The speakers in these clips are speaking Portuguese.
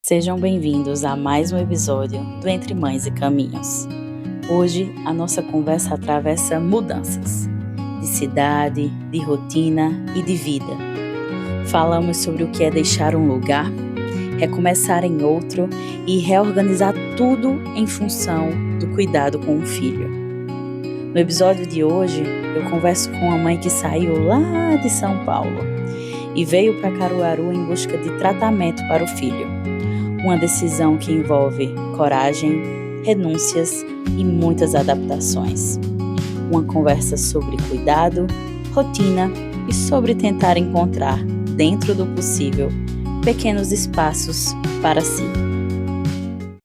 Sejam bem-vindos a mais um episódio do Entre Mães e Caminhos. Hoje a nossa conversa atravessa mudanças de cidade, de rotina e de vida. Falamos sobre o que é deixar um lugar, recomeçar em outro e reorganizar tudo em função do cuidado com o filho. No episódio de hoje, eu converso com uma mãe que saiu lá de São Paulo e veio para Caruaru em busca de tratamento para o filho. Uma decisão que envolve coragem, renúncias e muitas adaptações. Uma conversa sobre cuidado, rotina e sobre tentar encontrar, dentro do possível, pequenos espaços para si.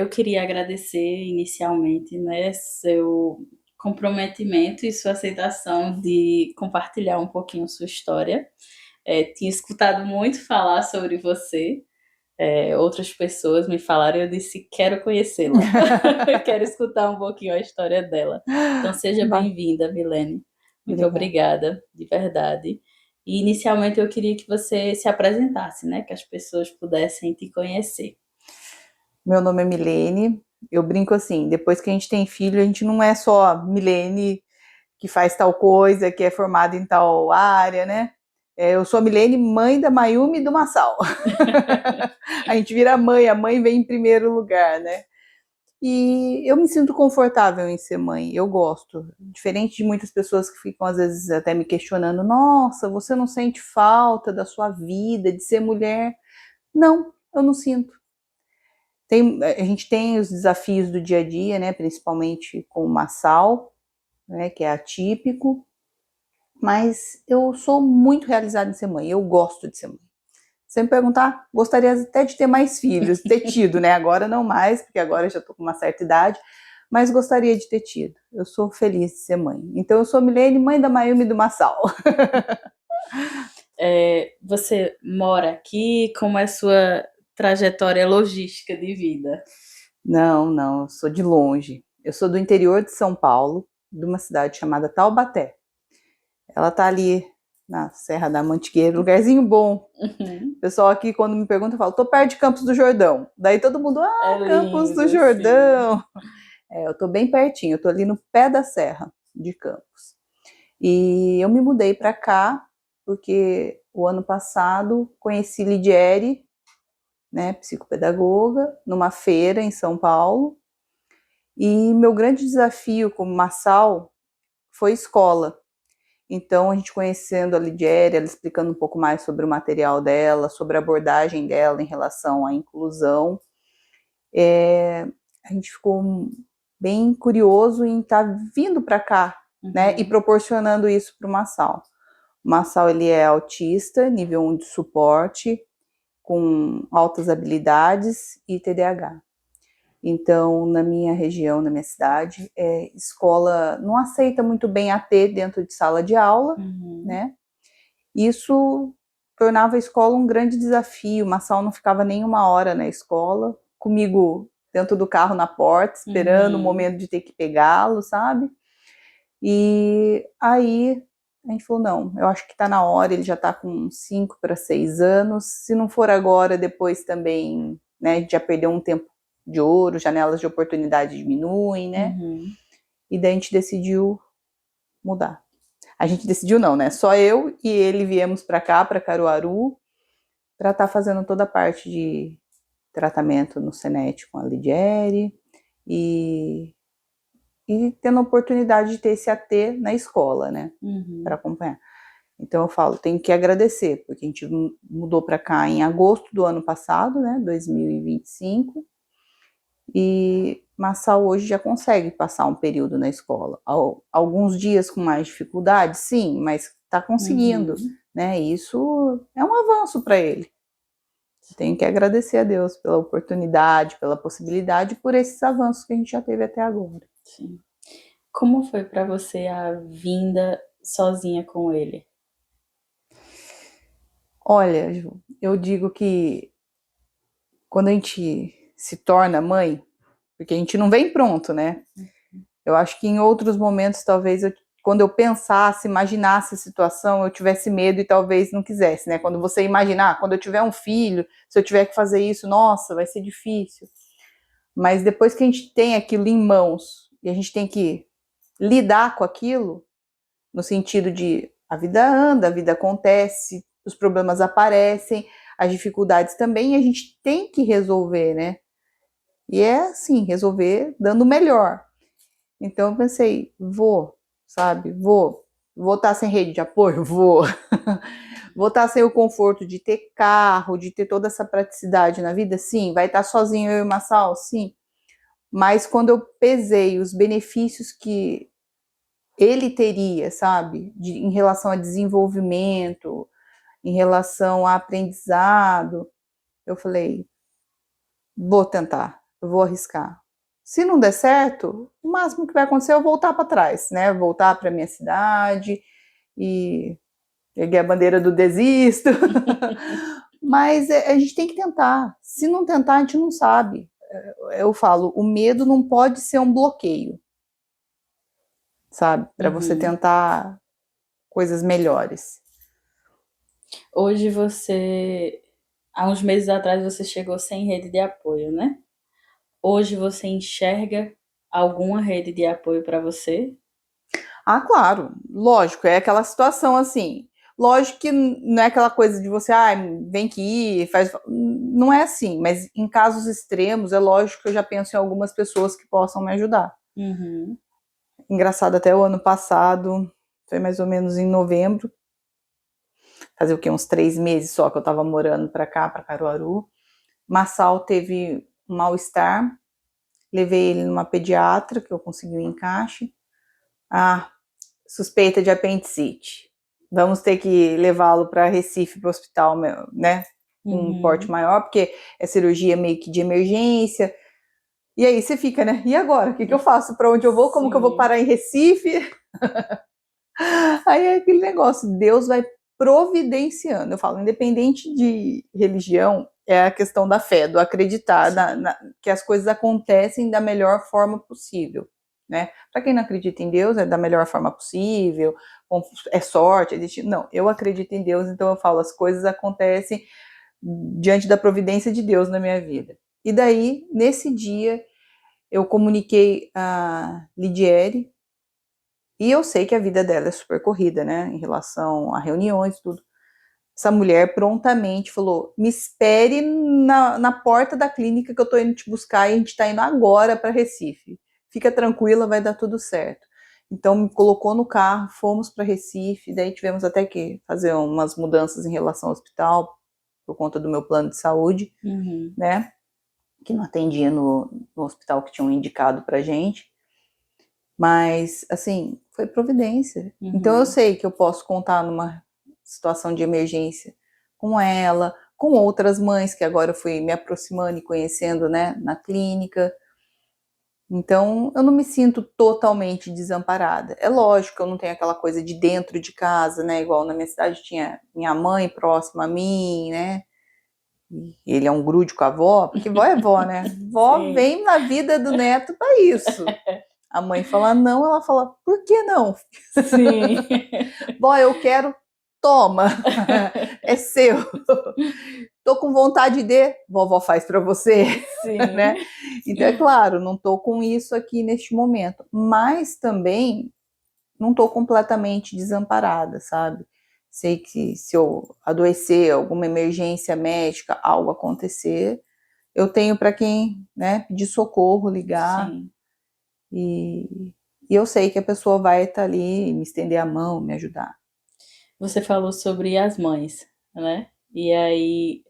Eu queria agradecer inicialmente, seu comprometimento e sua aceitação de compartilhar um pouquinho sua história. Tinha escutado muito falar sobre você. Outras pessoas me falaram e eu disse, quero conhecê-la. Quero escutar um pouquinho a história dela. Então seja bem-vinda, Milene. Muito obrigada, de verdade. E inicialmente eu queria que você se apresentasse, né? Que as pessoas pudessem te conhecer. Meu nome é Milene. Eu brinco assim, depois que a gente tem filho, a gente não é só Milene que faz tal coisa, que é formada em tal área, né? Eu sou a Milene, mãe da Mayumi e do Massal. A gente vira mãe, a mãe vem em primeiro lugar, né? E eu me sinto confortável em ser mãe, eu gosto. Diferente de muitas pessoas que ficam às vezes até me questionando, nossa, você não sente falta da sua vida, de ser mulher? Não, eu não sinto. A gente tem os desafios do dia a dia, né, principalmente com o Massal, né, que é atípico, mas eu sou muito realizada em ser mãe, eu gosto de ser mãe. Se você me perguntar, gostaria até de ter mais filhos, ter tido, né, agora não mais, porque agora eu já estou com uma certa idade, mas gostaria de ter tido. Eu sou feliz de ser mãe. Então eu sou Milene, mãe da Mayumi e do Massal. Você mora aqui? Como é a sua trajetória logística de vida? Não, eu sou de longe. Eu sou do interior de São Paulo, de uma cidade chamada Taubaté. Ela tá ali na Serra da Mantiqueira, lugarzinho bom. O pessoal aqui, quando me pergunta, fala, tô perto de Campos do Jordão. Daí todo mundo, Campos do Jordão. Eu tô bem pertinho, eu tô ali no pé da serra de Campos. E eu me mudei para cá, porque o ano passado conheci Lidieri, né, psicopedagoga, numa feira em São Paulo. E meu grande desafio como Massal foi escola. Então, a gente conhecendo a Lidieri, ela explicando um pouco mais sobre o material dela, sobre a abordagem dela em relação à inclusão, a gente ficou bem curioso em estar vindo para cá, né, e proporcionando isso para o Massal. O Massal, ele é autista, nível 1 de suporte, com altas habilidades e TDAH. Então, na minha região, na minha cidade, escola não aceita muito bem AT dentro de sala de aula, né? Isso tornava a escola um grande desafio. O Massal não ficava nem uma hora na escola, comigo dentro do carro na porta, esperando o momento de ter que pegá-lo, sabe? E aí a gente falou, não, eu acho que tá na hora, ele já tá com 5 para 6 anos, se não for agora, depois também, né, a gente já perdeu um tempo de ouro, janelas de oportunidade diminuem, né? E daí a gente decidiu mudar. A gente decidiu não, né? Só eu e ele viemos para cá, para Caruaru, para estar fazendo toda a parte de tratamento no Senet com a Lidieri e tendo a oportunidade de ter esse AT na escola, né? Para acompanhar. Então eu falo, tenho que agradecer, porque a gente mudou para cá em agosto do ano passado, né? 2025. E Massal hoje já consegue passar um período na escola. Alguns dias com mais dificuldade, sim, mas está conseguindo, né? E isso é um avanço para ele. Tenho que agradecer a Deus pela oportunidade, pela possibilidade, por esses avanços que a gente já teve até agora. Sim. Como foi para você a vinda sozinha com ele? Olha, Ju, eu digo que quando a gente se torna mãe, porque a gente não vem pronto, né? Eu acho que em outros momentos talvez eu quando eu pensasse, imaginasse a situação, eu tivesse medo e talvez não quisesse, né? Quando você imaginar, quando eu tiver um filho, se eu tiver que fazer isso, nossa, vai ser difícil. Mas depois que a gente tem aquilo em mãos e a gente tem que lidar com aquilo, no sentido de a vida anda, a vida acontece, os problemas aparecem, as dificuldades também, e a gente tem que resolver, né? E é assim, resolver dando o melhor. Então eu pensei, vou, sabe? Vou estar sem rede de apoio? Vou. Vou estar sem o conforto de ter carro, de ter toda essa praticidade na vida? Sim. Vai estar sozinho eu e o Massal? Sim. Mas quando eu pesei os benefícios que ele teria, sabe? Em relação a desenvolvimento, em relação a aprendizado, eu falei, vou tentar, eu vou arriscar. Se não der certo, o máximo que vai acontecer é eu voltar para trás, né? Voltar para minha cidade e peguei a bandeira do desisto. Mas a gente tem que tentar. Se não tentar, a gente não sabe. Eu falo, o medo não pode ser um bloqueio, sabe? Para você tentar coisas melhores. Hoje há uns meses atrás você chegou sem rede de apoio, né? Hoje você enxerga alguma rede de apoio para você? Ah, claro, lógico, é aquela situação assim. Lógico que não é aquela coisa de você, vem aqui, faz. Não é assim, mas em casos extremos, é lógico que eu já penso em algumas pessoas que possam me ajudar. Uhum. Engraçado, até o ano passado, foi mais ou menos em novembro, fazia o quê? Uns 3 meses só que eu tava morando pra cá, pra Caruaru. Massal teve um mal-estar, levei ele numa pediatra, que eu consegui um encaixe. Suspeita de apendicite. Vamos ter que levá-lo para Recife, para o hospital, né? Com um porte maior, porque é cirurgia meio que de emergência. E aí você fica, né? E agora? O que eu faço? Para onde eu vou? Como que eu vou parar em Recife? Aí é aquele negócio, Deus vai providenciando. Eu falo, independente de religião, é a questão da fé, do acreditar que as coisas acontecem da melhor forma possível. Né? Para quem não acredita em Deus, é da melhor forma possível, é sorte, é destino. Não, eu acredito em Deus, então eu falo, as coisas acontecem diante da providência de Deus na minha vida. E daí, nesse dia, eu comuniquei a Lidiere, e eu sei que a vida dela é super corrida, né, em relação a reuniões, tudo. Essa mulher prontamente falou, me espere na porta da clínica que eu tô indo te buscar e a gente tá indo agora para Recife. Fica tranquila, vai dar tudo certo. Então me colocou no carro, fomos para Recife, daí tivemos até que fazer umas mudanças em relação ao hospital, por conta do meu plano de saúde, né, que não atendia no hospital que tinham indicado pra gente. Mas, assim, foi providência. Então eu sei que eu posso contar numa situação de emergência com ela, com outras mães que agora eu fui me aproximando e conhecendo, né, na clínica. Então eu não me sinto totalmente desamparada. É lógico que eu não tenho aquela coisa de dentro de casa, né, igual na minha cidade tinha minha mãe próxima a mim, né, ele é um grude com a avó, porque vó é vó, né, vó vem na vida do neto para isso. A mãe fala não, ela fala, por que não? Sim. Vó, eu quero, toma, é seu. Tô com vontade de, vovó faz para você. Sim. Né? Então, é claro, não tô com isso aqui neste momento, mas também não tô completamente desamparada, sabe? Sei que se eu adoecer, alguma emergência médica, algo acontecer, eu tenho para quem, né, pedir socorro, ligar. Sim. E eu sei que a pessoa vai estar ali, me estender a mão, me ajudar. Você falou sobre as mães, né? E aí,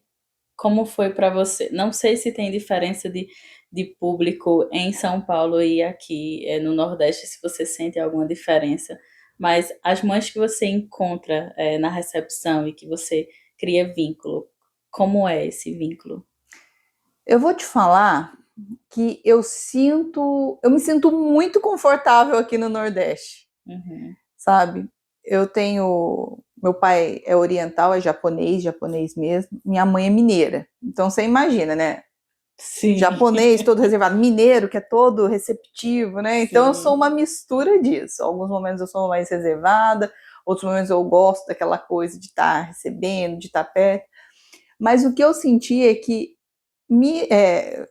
como foi para você? Não sei se tem diferença de público em São Paulo e aqui no Nordeste, se você sente alguma diferença, mas as mães que você encontra na recepção e que você cria vínculo, como é esse vínculo? Eu vou te falar que eu me sinto muito confortável aqui no Nordeste, sabe? Eu tenho, meu pai é oriental, é japonês mesmo, minha mãe é mineira, então você imagina, né? Sim. Japonês todo reservado, mineiro que é todo receptivo, né? Então eu Sim. sou uma mistura disso. Alguns momentos eu sou mais reservada, outros momentos eu gosto daquela coisa de estar recebendo, de estar perto. Mas o que eu senti é que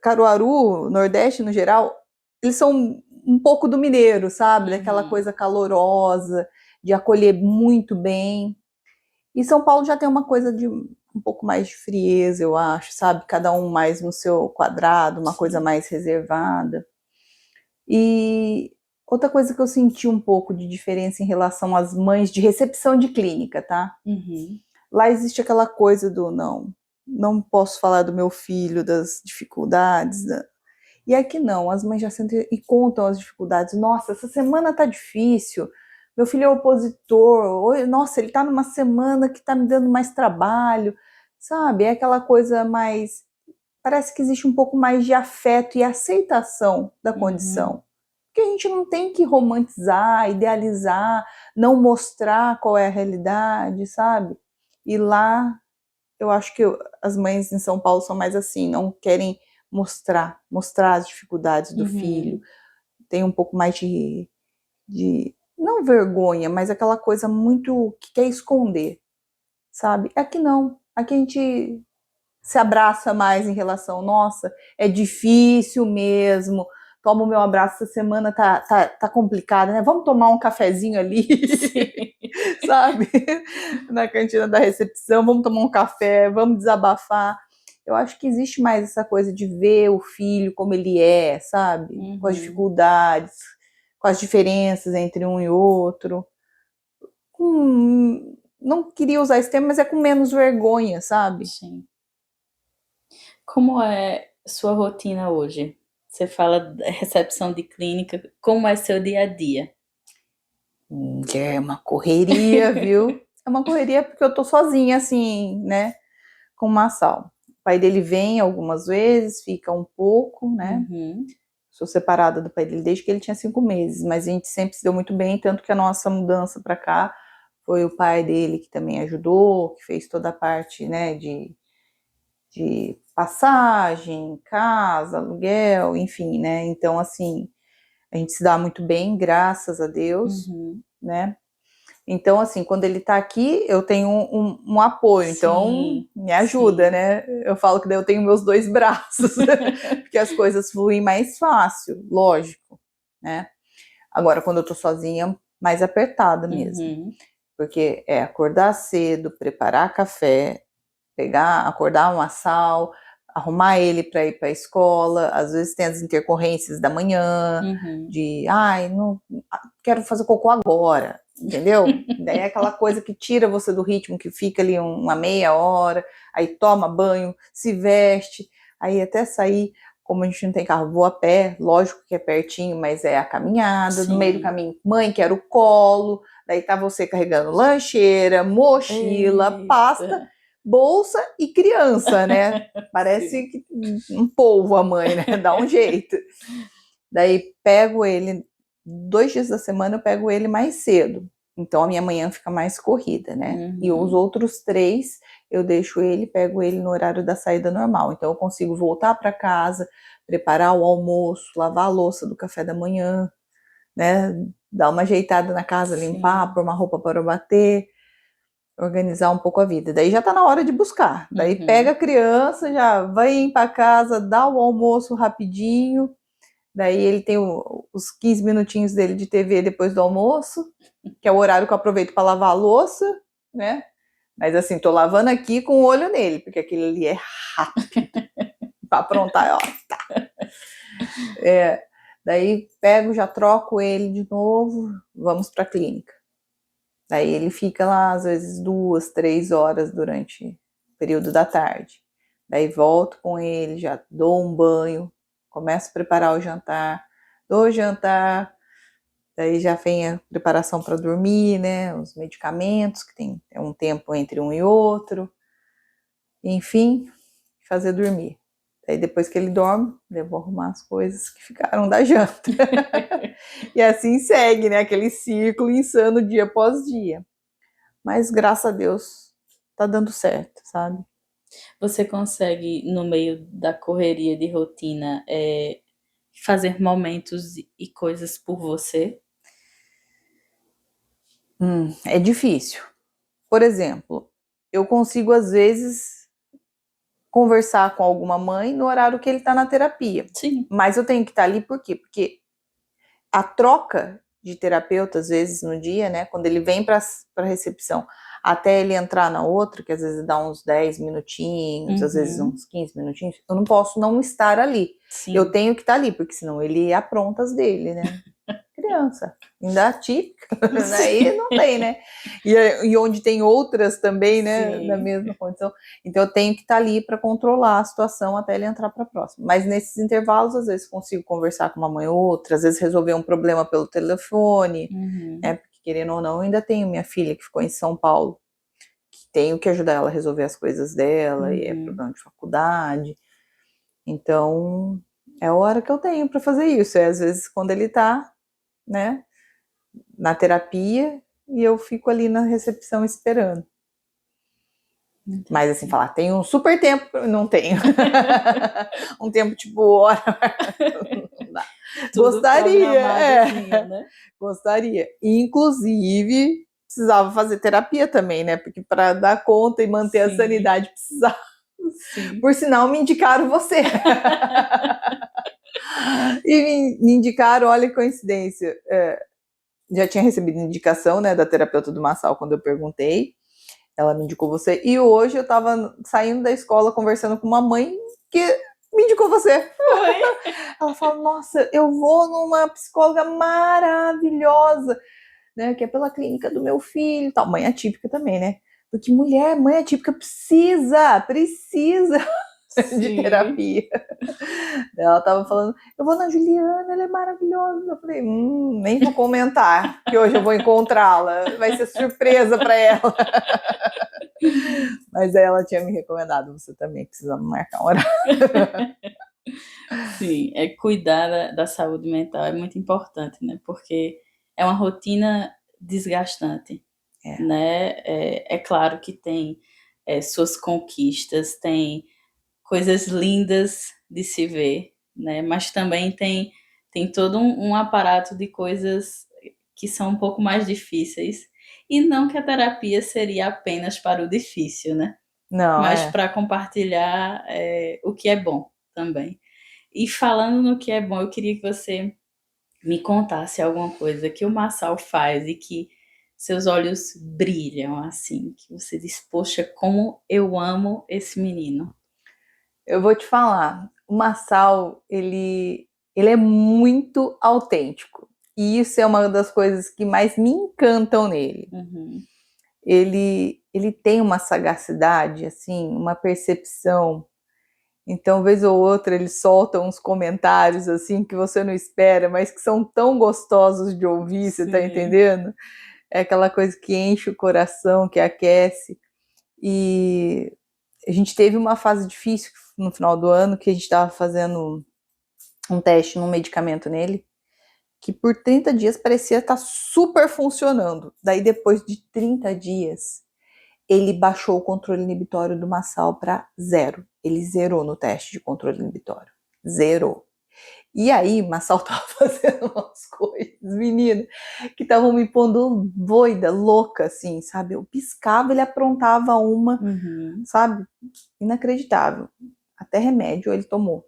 Caruaru, Nordeste no geral, eles são um pouco do mineiro, sabe? Daquela coisa calorosa, de acolher muito bem. E São Paulo já tem uma coisa de um pouco mais de frieza, eu acho, sabe? Cada um mais no seu quadrado, uma coisa mais reservada. E outra coisa que eu senti um pouco de diferença em relação às mães de recepção de clínica, tá? Lá existe aquela coisa do não posso falar do meu filho, das dificuldades. E aqui não, as mães já sentem e contam as dificuldades. Nossa, essa semana tá difícil. Meu filho é opositor. Nossa, ele tá numa semana que tá me dando mais trabalho. Sabe? É aquela coisa mais. Parece que existe um pouco mais de afeto e aceitação da condição. Porque a gente não tem que romantizar, idealizar, não mostrar qual é a realidade, sabe? E lá, eu acho que as mães em São Paulo são mais assim, não querem mostrar as dificuldades do filho. Tem um pouco mais de não vergonha, mas aquela coisa muito que quer esconder, sabe? Aqui não. Aqui a gente se abraça mais em relação, nossa, é difícil mesmo. Toma o meu abraço, essa semana tá complicada, né? Vamos tomar um cafezinho ali, sabe? Na cantina da recepção, vamos tomar um café, vamos desabafar. Eu acho que existe mais essa coisa de ver o filho como ele é, sabe? Com as dificuldades, com as diferenças entre um e outro. Não queria usar esse termo, mas é com menos vergonha, sabe? Sim. Como é sua rotina hoje? Você fala da recepção de clínica, como é seu dia a dia? É uma correria, viu? É uma correria porque eu tô sozinha, assim, né? Com o Massal. O pai dele vem algumas vezes, fica um pouco, né? Sou separada do pai dele desde que ele tinha 5 meses, mas a gente sempre se deu muito bem, tanto que a nossa mudança para cá foi o pai dele que também ajudou, que fez toda a parte, né, de passagem, casa, aluguel, enfim, né? Então, assim, a gente se dá muito bem, graças a Deus, né? Então, assim, quando ele tá aqui, eu tenho um apoio, então me ajuda, né? Eu falo que daí eu tenho meus 2 braços, porque as coisas fluem mais fácil, lógico, né? Agora, quando eu tô sozinha, mais apertada mesmo. Porque é acordar cedo, preparar café, acordar o Massal, arrumar ele para ir para a escola, às vezes tem as intercorrências da manhã, de, não quero fazer cocô agora, entendeu? Daí é aquela coisa que tira você do ritmo, que fica ali uma meia hora, aí toma banho, se veste, aí até sair, como a gente não tem carro, vou a pé, lógico que é pertinho, mas é a caminhada, no meio do caminho, mãe, quero colo, daí tá você carregando lancheira, mochila, pasta, bolsa e criança, né? Parece que um polvo a mãe, né? Dá um jeito. Daí pego ele, 2 dias da semana eu pego ele mais cedo. Então a minha manhã fica mais corrida, né? E os outros 3 eu deixo ele, pego ele no horário da saída normal. Então eu consigo voltar para casa, preparar o almoço, lavar a louça do café da manhã, né? Dar uma ajeitada na casa, limpar, pôr uma roupa para bater, organizar um pouco a vida. Daí já tá na hora de buscar. Daí pega a criança, já vai para casa, dá o almoço rapidinho. Daí ele tem os 15 minutinhos dele de TV depois do almoço, que é o horário que eu aproveito para lavar a louça, né? Mas assim, tô lavando aqui com o olho nele, porque aquele ali é rápido. Para aprontar, ó. Tá. Daí pego, já troco ele de novo, vamos para a clínica. Daí ele fica lá, às vezes, 2, 3 horas durante o período da tarde. Daí volto com ele, já dou um banho, começo a preparar o jantar, dou o jantar, daí já vem a preparação para dormir, né? Os medicamentos, que tem um tempo entre um e outro. Enfim, fazer dormir. Daí depois que ele dorme, eu vou arrumar as coisas que ficaram da janta. E assim segue, né? Aquele ciclo insano dia após dia. Mas graças a Deus tá dando certo, sabe? Você consegue, no meio da correria de rotina, fazer momentos e coisas por você? É difícil. Por exemplo, eu consigo às vezes conversar com alguma mãe no horário que ele está na terapia. Sim. Mas eu tenho que estar ali por quê? Porque a troca de terapeuta, às vezes, no dia, né? Quando ele vem para a recepção, até ele entrar na outra, que às vezes dá uns 10 minutinhos, às vezes uns 15 minutinhos, eu não posso não estar ali. Sim. Eu tenho que estar ali, porque senão ele apronta as dele, né? Criança, ainda atípica, aí não tem, né? E onde tem outras também, né, Sim. na mesma condição. Então eu tenho que estar ali para controlar a situação até ele entrar para a próxima. Mas nesses intervalos, às vezes consigo conversar com uma mãe ou outra, às vezes resolver um problema pelo telefone, né? Porque querendo ou não, eu ainda tenho minha filha que ficou em São Paulo, que tenho que ajudar ela a resolver as coisas dela, e é problema de faculdade. Então é a hora que eu tenho para fazer isso. É às vezes quando ele tá, né, na terapia, e eu fico ali na recepção esperando. Entendi. Mas assim, falar, tem um super tempo, não tenho. Um tempo tipo hora. Não dá. Gostaria, né? Gostaria. Inclusive, precisava fazer terapia também, né? Porque para dar conta e manter a sanidade precisava. Sim. Por sinal, me indicaram você. E me indicaram, olha que coincidência. Já tinha recebido indicação, né, da terapeuta do Massal quando eu perguntei. Ela me indicou você. E hoje eu estava saindo da escola conversando com uma mãe que me indicou você. Foi. Ela falou, nossa, eu vou numa psicóloga maravilhosa, né, que é pela clínica do meu filho. Tal. Mãe atípica também, né? Porque mulher, mãe atípica precisa de terapia. Ela tava falando, eu vou na Juliana, ela é maravilhosa. Eu falei, nem vou comentar, que hoje eu vou encontrá-la, vai ser surpresa para ela. Mas aí ela tinha me recomendado, você também precisa marcar uma hora. Sim, cuidar da saúde mental é muito importante, né? Porque é uma rotina desgastante, né? É claro que tem suas conquistas, tem coisas lindas de se ver, né? Mas também tem todo um aparato de coisas que são um pouco mais difíceis. E não que a terapia seria apenas para o difícil, né? Não, mas para compartilhar o que é bom também. E falando no que é bom, eu queria que você me contasse alguma coisa que o Massal faz e que seus olhos brilham, assim, que você diz, poxa, como eu amo esse menino. Eu vou te falar, o Massal, ele é muito autêntico. E isso é uma das coisas que mais me encantam nele. Ele tem uma sagacidade, assim, uma percepção. Então, vez ou outra, ele solta uns comentários, assim, que você não espera, mas que são tão gostosos de ouvir, você tá entendendo? É aquela coisa que enche o coração, que aquece. E a gente teve uma fase difícil no final do ano, que a gente estava fazendo um teste num medicamento nele, que por 30 dias parecia estar super funcionando. Daí, depois de 30 dias, ele baixou o controle inibitório do Massal para 0. Ele zerou no teste de controle inibitório. Zerou. E aí, Massal tava fazendo umas coisas, menina, que estavam me pondo doida, louca, assim, sabe? Eu piscava, ele aprontava uma, sabe? Inacreditável. Até remédio ele tomou.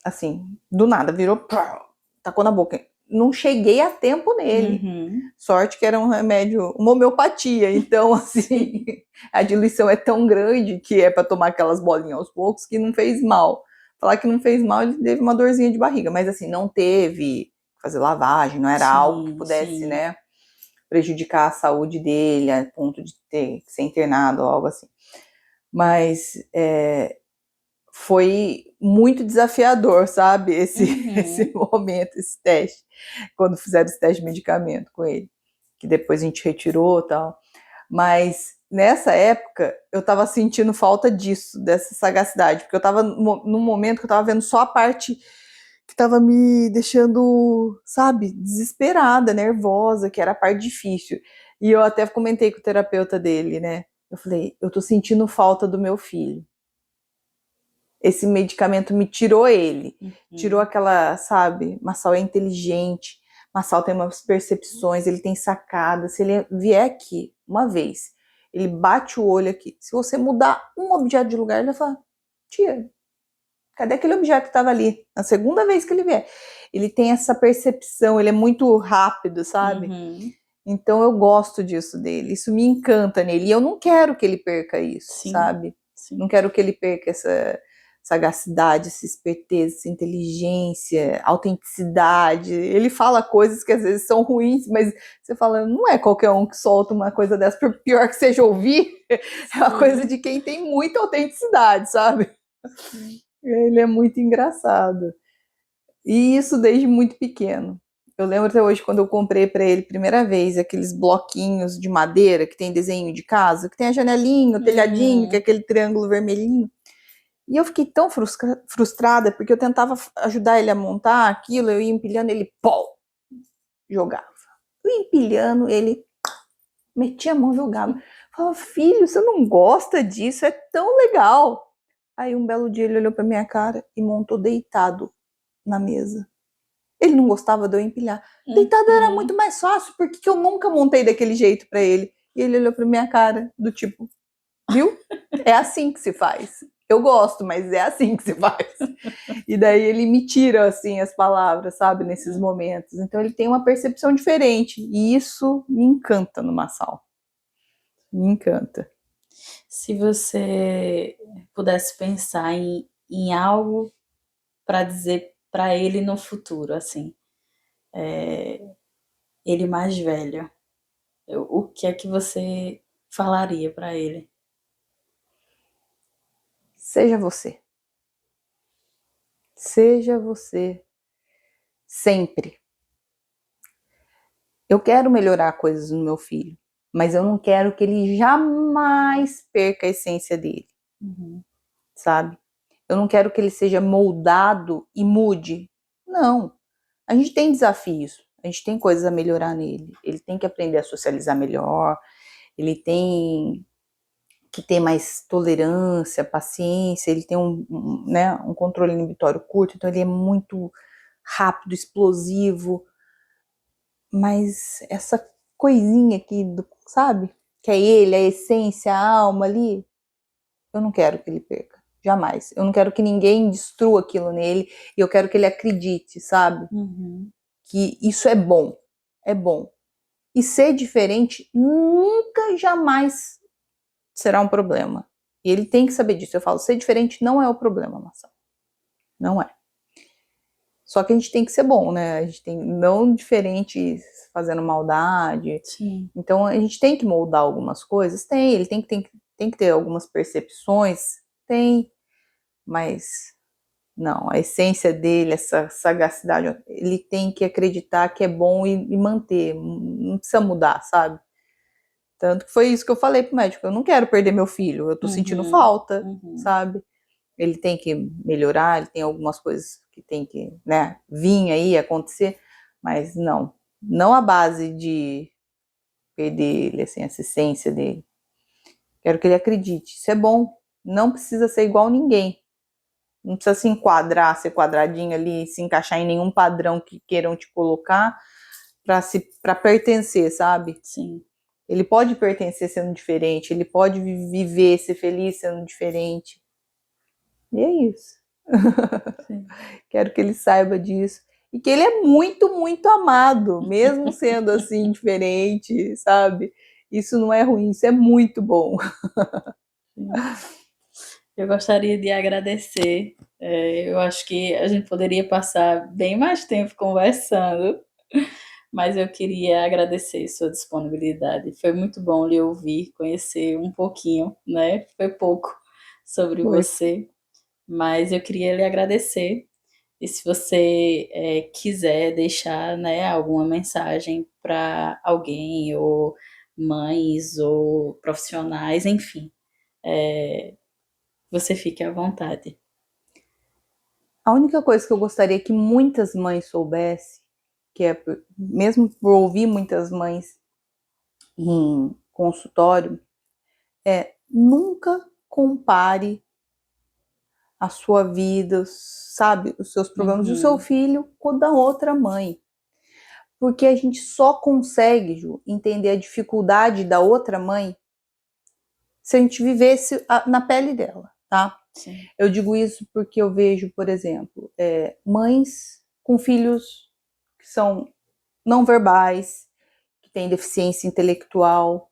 Assim, do nada, virou, tacou na boca. Não cheguei a tempo nele. Sorte que era um remédio, uma homeopatia. Então, assim, a diluição é tão grande que é para tomar aquelas bolinhas aos poucos que não fez mal. Falar que não fez mal, ele teve uma dorzinha de barriga, mas assim, não teve fazer lavagem, não era algo que pudesse, né, prejudicar a saúde dele a ponto de ter que ser internado ou algo assim. Mas foi muito desafiador, sabe, esse momento, esse teste, quando fizeram esse teste de medicamento com ele, que depois a gente retirou e tal. Mas nessa época eu tava sentindo falta disso, dessa sagacidade, porque eu tava num momento que eu tava vendo só a parte que tava me deixando, sabe, desesperada, nervosa, que era a parte difícil. E eu até comentei com o terapeuta dele, né? Eu falei, eu tô sentindo falta do meu filho. Esse medicamento me tirou ele. Tirou aquela, sabe, Massal é inteligente, Massal tem umas percepções, ele tem sacadas. Se ele vier aqui uma vez, ele bate o olho aqui. Se você mudar um objeto de lugar, ele vai falar, tia, cadê aquele objeto que estava ali? Na segunda vez que ele vier. Ele tem essa percepção, ele é muito rápido, sabe? Então eu gosto disso dele, isso me encanta nele. E eu não quero que ele perca isso, Sim, sabe? sim. Não quero que ele perca essa sagacidade, essa esperteza, essa inteligência, autenticidade. Ele fala coisas que às vezes são ruins, mas você fala, não é qualquer um que solta uma coisa dessa, por pior que seja ouvir, é uma coisa de quem tem muita autenticidade, sabe? Ele é muito engraçado. E isso desde muito pequeno. Eu lembro até hoje quando eu comprei para ele primeira vez aqueles bloquinhos de madeira que tem desenho de casa, que tem a janelinha, o telhadinho, que é aquele triângulo vermelhinho. E eu fiquei tão frustrada porque eu tentava ajudar ele a montar aquilo, eu ia empilhando, ele pô, jogava. Eu ia empilhando, ele metia a mão, jogava. Eu falava, filho, você não gosta disso? É tão legal. Aí um belo dia ele olhou para minha cara e montou deitado na mesa. Ele não gostava de eu empilhar. Deitado era muito mais fácil, porque que eu nunca montei daquele jeito para ele. E ele olhou para minha cara, do tipo, viu? É assim que se faz. Eu gosto, mas é assim que se faz. E daí ele me tira, assim, as palavras, sabe, nesses momentos. Então ele tem uma percepção diferente. E isso me encanta no Massal. Me encanta. Se você pudesse pensar em algo para dizer para ele no futuro, assim, ele mais velho, o que é que você falaria para ele? Seja você. Seja você. Sempre. Eu quero melhorar coisas no meu filho, mas eu não quero que ele jamais perca a essência dele, sabe? Eu não quero que ele seja moldado e mude. Não. A gente tem desafios, a gente tem coisas a melhorar nele. Ele tem que aprender a socializar melhor, ele tem que ter mais tolerância, paciência, ele tem um controle inibitório curto, então ele é muito rápido, explosivo, mas essa coisinha aqui, sabe? Que é ele, a essência, a alma ali, eu não quero que ele perca, jamais. Eu não quero que ninguém destrua aquilo nele, e eu quero que ele acredite, sabe? Que isso é bom, é bom. E ser diferente nunca, jamais será um problema. E ele tem que saber disso. Eu falo, ser diferente não é o problema, Marcelo. Não é. Só que a gente tem que ser bom, né? A gente tem não diferente fazendo maldade. Sim. Então a gente tem que moldar algumas coisas. Tem, ele tem que ter algumas percepções. Tem. Mas não, a essência dele, essa sagacidade, ele tem que acreditar que é bom e manter. Não precisa mudar, sabe? Tanto que foi isso que eu falei pro médico. Eu não quero perder meu filho. Eu tô sentindo falta, sabe? Ele tem que melhorar, ele tem algumas coisas que tem que, né, vir aí, acontecer, mas não a base de perder ele, assim, essa essência dele. Quero que ele acredite, isso é bom, não precisa ser igual a ninguém, não precisa se enquadrar, ser quadradinho ali, se encaixar em nenhum padrão que queiram te colocar para pertencer, sabe? Sim. Ele pode pertencer sendo diferente, ele pode viver, ser feliz sendo diferente. E é isso. Quero que ele saiba disso. E que ele é muito, muito amado, mesmo sendo assim, diferente, sabe? Isso não é ruim, isso é muito bom. Eu gostaria de agradecer. Eu acho que a gente poderia passar bem mais tempo conversando, mas eu queria agradecer sua disponibilidade. Foi muito bom lhe ouvir, conhecer um pouquinho, né? Foi pouco sobre você, mas eu queria lhe agradecer. E se você quiser deixar, né, alguma mensagem para alguém, ou mães, ou profissionais, enfim, você fique à vontade. A única coisa que eu gostaria que muitas mães soubessem, que é, mesmo por ouvir muitas mães em consultório, é nunca compare a sua vida, sabe, os seus problemas do seu filho com o da outra mãe. Porque a gente só consegue, Ju, entender a dificuldade da outra mãe se a gente vivesse na pele dela, tá? Sim. Eu digo isso porque eu vejo, por exemplo, mães com filhos que são não verbais, que têm deficiência intelectual,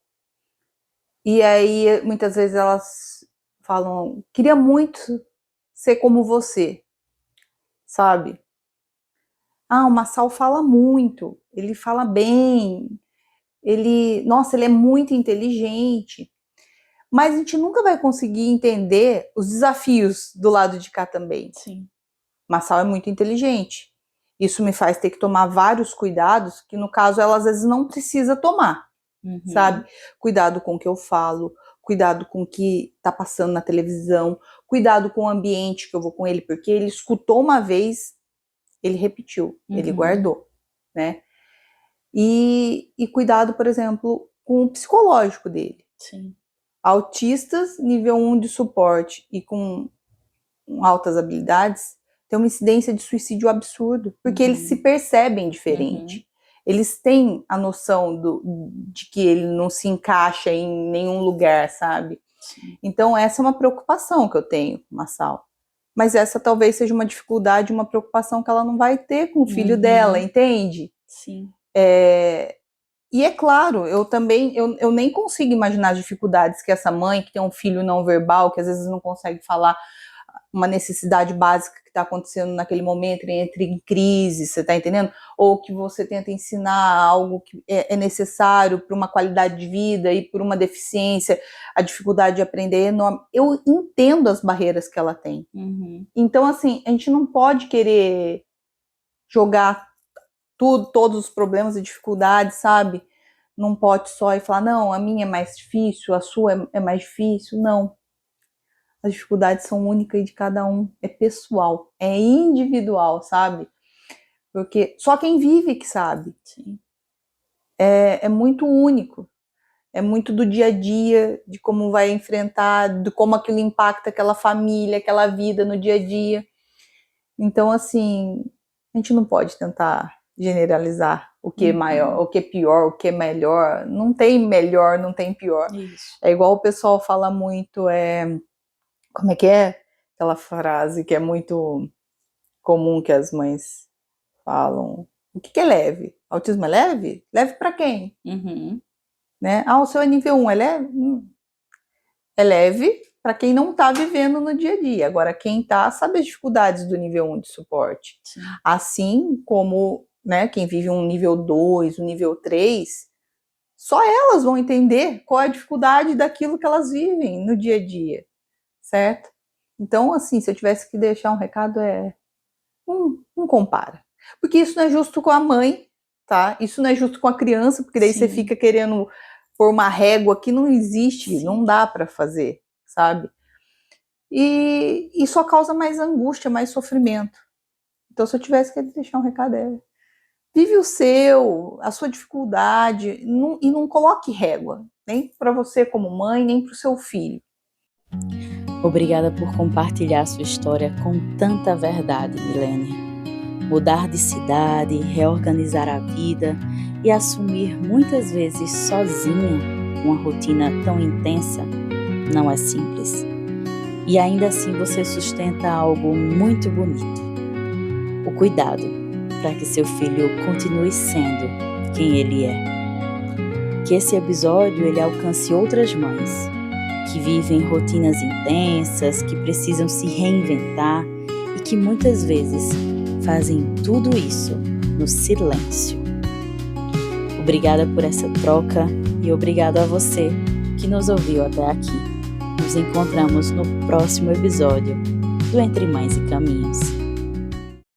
e aí muitas vezes elas falam, queria muito ser como você, sabe? O Massal fala muito, ele fala bem, nossa, ele é muito inteligente, mas a gente nunca vai conseguir entender os desafios do lado de cá também. Sim. Massal é muito inteligente. Isso me faz ter que tomar vários cuidados que, no caso, ela às vezes não precisa tomar, sabe? Cuidado com o que eu falo, cuidado com o que tá passando na televisão, cuidado com o ambiente que eu vou com ele, porque ele escutou uma vez, ele repetiu, ele guardou, né? E cuidado, por exemplo, com o psicológico dele. Sim. Autistas, nível 1 de suporte e com altas habilidades, tem uma incidência de suicídio absurdo, porque eles se percebem diferente. Eles têm a noção de que ele não se encaixa em nenhum lugar, sabe? Sim. Então essa é uma preocupação que eu tenho com Massal. Mas essa talvez seja uma dificuldade, uma preocupação que ela não vai ter com o filho dela, entende? Sim. E é claro, eu nem consigo imaginar as dificuldades que essa mãe, que tem um filho não verbal, que às vezes não consegue falar uma necessidade básica que está acontecendo naquele momento, entra em crise, você está entendendo? Ou que você tenta ensinar algo que é necessário para uma qualidade de vida e por uma deficiência, a dificuldade de aprender é enorme. Eu entendo as barreiras que ela tem. Então, assim, a gente não pode querer jogar todos os problemas e dificuldades, sabe, num pote só e falar, não, a minha é mais difícil, a sua é mais difícil. Não. As dificuldades são únicas de cada um, é pessoal, é individual, sabe? Porque só quem vive que sabe. Sim. É muito único, é muito do dia a dia, de como vai enfrentar, de como aquilo impacta aquela família, aquela vida no dia a dia. Então, assim, a gente não pode tentar generalizar o que é maior, o que é pior, o que é melhor. Não tem melhor, não tem pior. Isso. É igual o pessoal fala muito, como é que é aquela frase que é muito comum que as mães falam? O que é leve? Autismo é leve? Leve para quem? Né? O seu é nível 1, é leve? É leve para quem não está vivendo no dia a dia. Agora, quem está sabe as dificuldades do nível 1 de suporte. Sim. Assim como, né, quem vive um nível 2, um nível 3, só elas vão entender qual é a dificuldade daquilo que elas vivem no dia a dia, certo? Então, assim, se eu tivesse que deixar um recado, não compara. Porque isso não é justo com a mãe, tá? Isso não é justo com a criança, porque daí você fica querendo pôr uma régua que não existe, não dá para fazer, sabe? E só causa mais angústia, mais sofrimento. Então, se eu tivesse que deixar um recado, vive o seu, a sua dificuldade, e não coloque régua, nem para você como mãe, nem para o seu filho. Obrigada por compartilhar sua história com tanta verdade, Milene. Mudar de cidade, reorganizar a vida e assumir muitas vezes sozinha uma rotina tão intensa não é simples. E ainda assim você sustenta algo muito bonito. O cuidado para que seu filho continue sendo quem ele é. Que esse episódio ele alcance outras mães que vivem rotinas intensas, que precisam se reinventar e que muitas vezes fazem tudo isso no silêncio. Obrigada por essa troca e obrigado a você que nos ouviu até aqui. Nos encontramos no próximo episódio do Entre Mães e Caminhos.